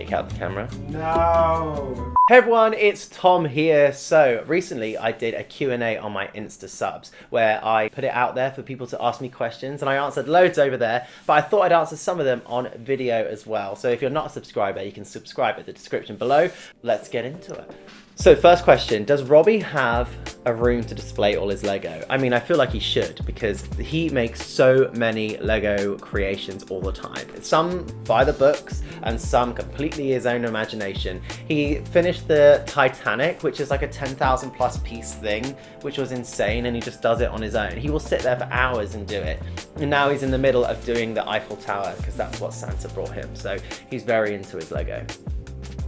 take out the camera. No. Hey everyone, it's Tom here. So recently I did a Q&A on my Insta subs where I put it out there for people to ask me questions, and I answered loads over there, but I thought I'd answer some of them on video as well. So if you're not a subscriber, you can subscribe at the description below. Let's get into it. So first question, does Robbie have a room to display all his Lego? I mean, I feel like he should, because he makes so many Lego creations all the time. Some by the books and some completely his own imagination. He finished the Titanic, which is like a 10,000 plus piece thing, which was insane, and he just does it on his own. He will sit there for hours and do it. And now he's in the middle of doing the Eiffel Tower because that's what Santa brought him. So he's very into his Lego.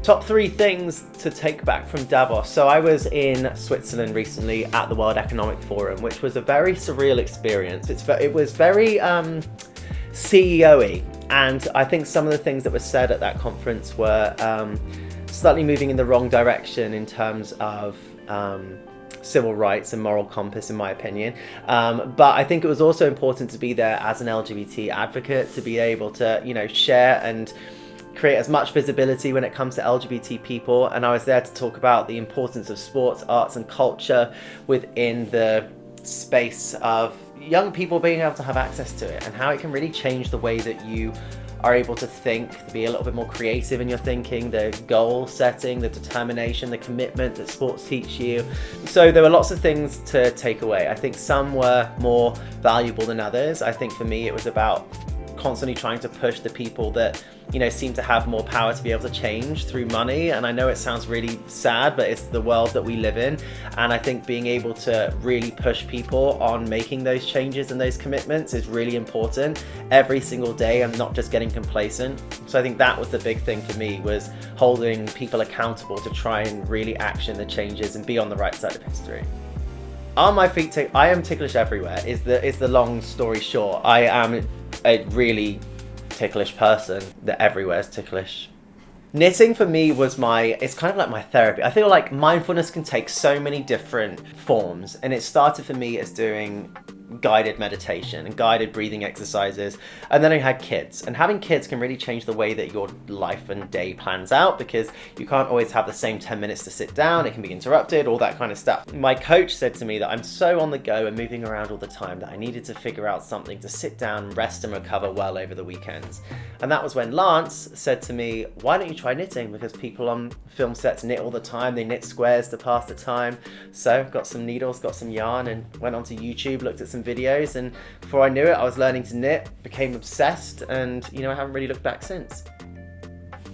Top 3 things to take back from Davos. So I was in Switzerland recently at the World Economic Forum, which was a very surreal experience. It was very CEO-y, and I think some of the things that were said at that conference were slightly moving in the wrong direction in terms of civil rights and moral compass, in my opinion. But I think it was also important to be there as an LGBT advocate, to be able to, you know, share and create as much visibility when it comes to LGBT people. And I was there to talk about the importance of sports, arts and culture within the space of young people being able to have access to it, and how it can really change the way that you are able to think, to be a little bit more creative in your thinking, the goal setting, the determination, the commitment that sports teach you. So there were lots of things to take away. I think some were more valuable than others. I think for me it was about constantly trying to push the people that, you know, seem to have more power to be able to change through money. And I know it sounds really sad, but it's the world that we live in. And I think being able to really push people on making those changes and those commitments is really important every single day, and not just getting complacent. So I think that was the big thing for me, was holding people accountable to try and really action the changes and be on the right side of history. Are my feet I am ticklish everywhere is the long story short. I am a really ticklish person. That everywhere is ticklish. Knitting for me was it's kind of like my therapy. I feel like mindfulness can take so many different forms, and it started for me as doing guided meditation and guided breathing exercises, and then I had kids, and having kids can really change the way that your life and day plans out, because you can't always have the same 10 minutes to sit down. It can be interrupted, all that kind of stuff. My coach said to me that I'm so on the go and moving around all the time that I needed to figure out something to sit down, rest and recover well over the weekends. And that was when Lance said to me, why don't you try knitting? Because people on film sets knit all the time. They knit squares to pass the time. So got some needles, got some yarn, and went onto YouTube, looked at some videos, and before I knew it I was learning to knit, became obsessed, and you know, I haven't really looked back since.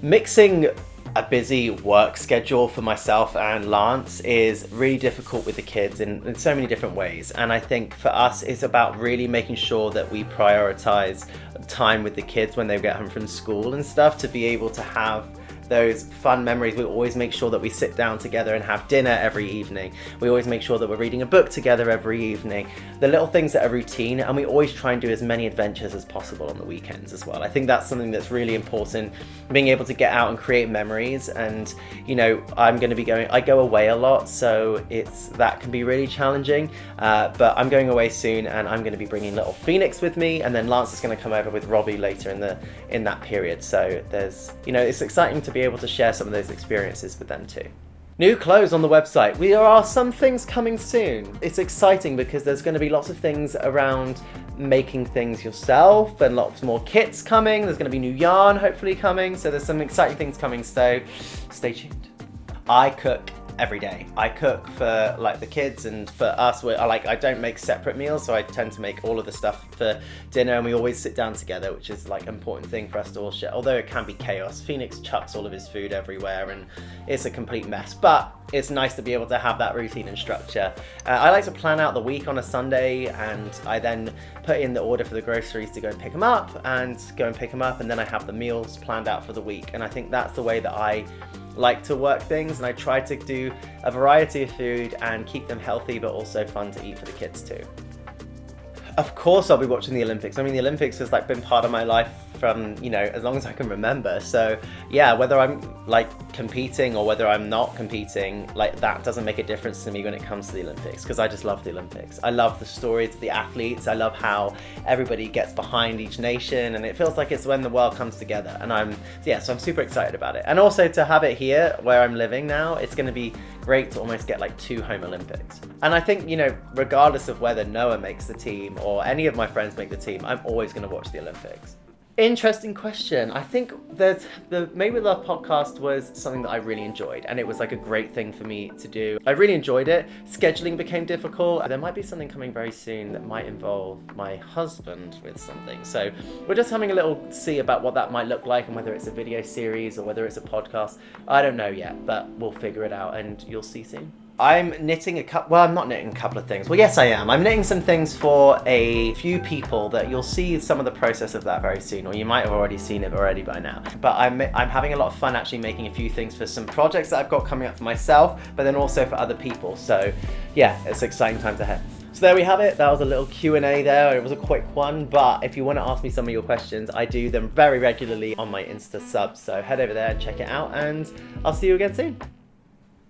Mixing a busy work schedule for myself and Lance is really difficult with the kids in so many different ways, and I think for us it's about really making sure that we prioritize time with the kids when they get home from school and stuff, to be able to have those fun memories. We always make sure that we sit down together and have dinner every evening. We always make sure that we're reading a book together every evening. The little things that are routine, and we always try and do as many adventures as possible on the weekends as well. I think that's something that's really important, being able to get out and create memories. And you know, I go away a lot, so that can be really challenging, but I'm going away soon, and I'm going to be bringing little Phoenix with me, and then Lance is going to come over with Robbie later in that period. So it's exciting to be able to share some of those experiences with them too. New clothes on the website. There are some things coming soon. It's exciting because there's going to be lots of things around making things yourself, and lots more kits coming. There's going to be new yarn hopefully coming, so there's some exciting things coming, so stay tuned. I cook every day. I cook for like the kids, and for us, I don't make separate meals, so I tend to make all of the stuff for dinner, and we always sit down together, which is like an important thing for us to all share, although it can be chaos. Phoenix chucks all of his food everywhere and it's a complete mess, but it's nice to be able to have that routine and structure. I like to plan out the week on a Sunday, and I then put in the order for the groceries to go and pick them up, and then I have the meals planned out for the week. And I think that's the way that I like to work things, and I try to do a variety of food and keep them healthy but also fun to eat for the kids too. Of course I'll be watching the Olympics. I mean, the Olympics has like been part of my life from, you know, as long as I can remember. So yeah, whether I'm like competing or whether I'm not competing, like that doesn't make a difference to me when it comes to the Olympics, because I just love the Olympics. I love the stories of the athletes. I love how everybody gets behind each nation, and it feels like it's when the world comes together. And so I'm super excited about it. And also to have it here where I'm living now, it's going to be great to almost get like 2 home Olympics. And I think, you know, regardless of whether Noah makes the team or any of my friends make the team, I'm always going to watch the Olympics. Interesting question. I think that the Made with Love podcast was something that I really enjoyed, and it was like a great thing for me to do. I really enjoyed it. Scheduling became difficult. There might be something coming very soon that might involve my husband with something. So we're just having a little see about what that might look like and whether it's a video series or whether it's a podcast. I don't know yet, but we'll figure it out and you'll see soon. I'm knitting I'm not knitting a couple of things. Well, yes, I am. I'm knitting some things for a few people that you'll see some of the process of that very soon, or you might have already seen it already by now. But I'm having a lot of fun actually making a few things for some projects that I've got coming up for myself, but then also for other people. So yeah, it's exciting times ahead. So there we have it. That was a little Q&A there. It was a quick one, but if you want to ask me some of your questions, I do them very regularly on my Insta subs. So head over there and check it out, and I'll see you again soon.